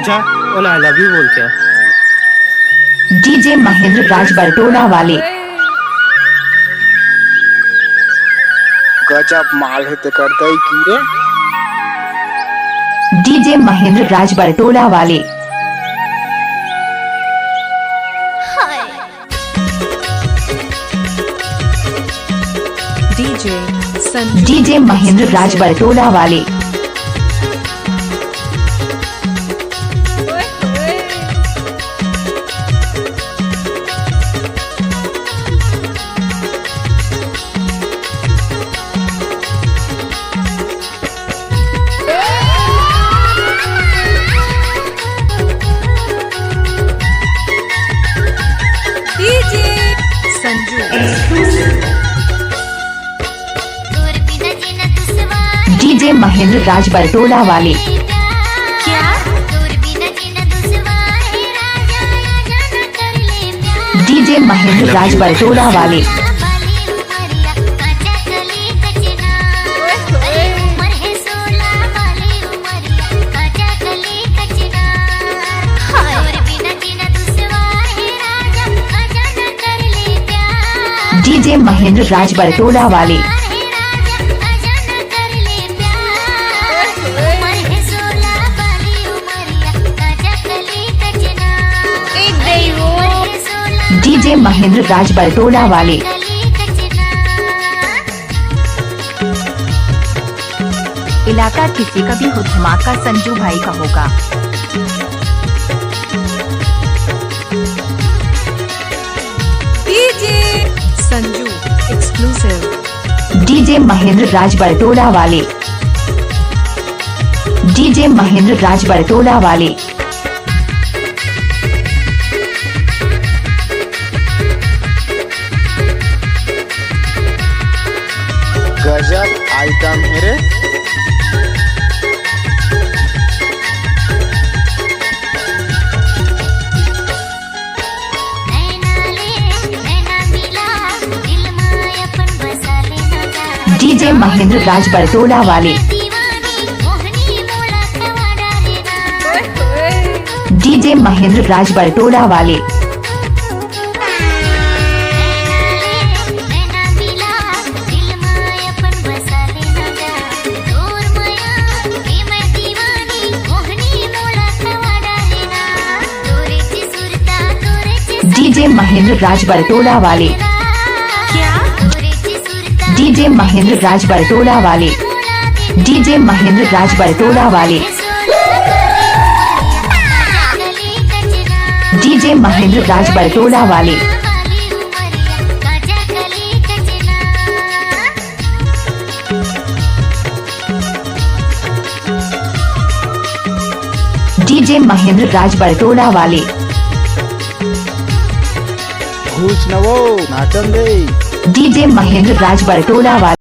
जा बोला I love you बोल क्या। डीजे महेंद्र राज बरटोला वाले। गजब माल है ते करते ही की रे। डीजे महेंद्र राज बरटोला वाले। डीजे महेंद्र राज बरटोला वाले। डीजे महेंद्र राज बरटोला वाले। डीजे महेंद्र राज बरटोला वाले। डीजे महेंद्र राज बरटोला वाले। डीजे महेंद्र राज बरटोला वाले। इलाका किसी का भी हो धमाका संजू भाई का होगा। DJ Sanju exclusive. DJ Mahendra Raj Bartola वाले। डीजे महेंद्र राज बरटोला वाले। गजब आइटम है रे। डीजे महेंद्र राज बरटोला वाले। डीजे महेंद्र राज बरटोला वाले। डीजे महेंद्र राज बरटोला वाले। डीजे महेंद्र राज बरटोला वाले। डीजे महेंद्र राज बरटोला वाले। डीजे महेंद्र राज बरटोला वाले। डीजे महेंद्र राज बरटोला वाले। घूस न वो नाचन दे। डीजे महेंद्र राज बरटोला वाले।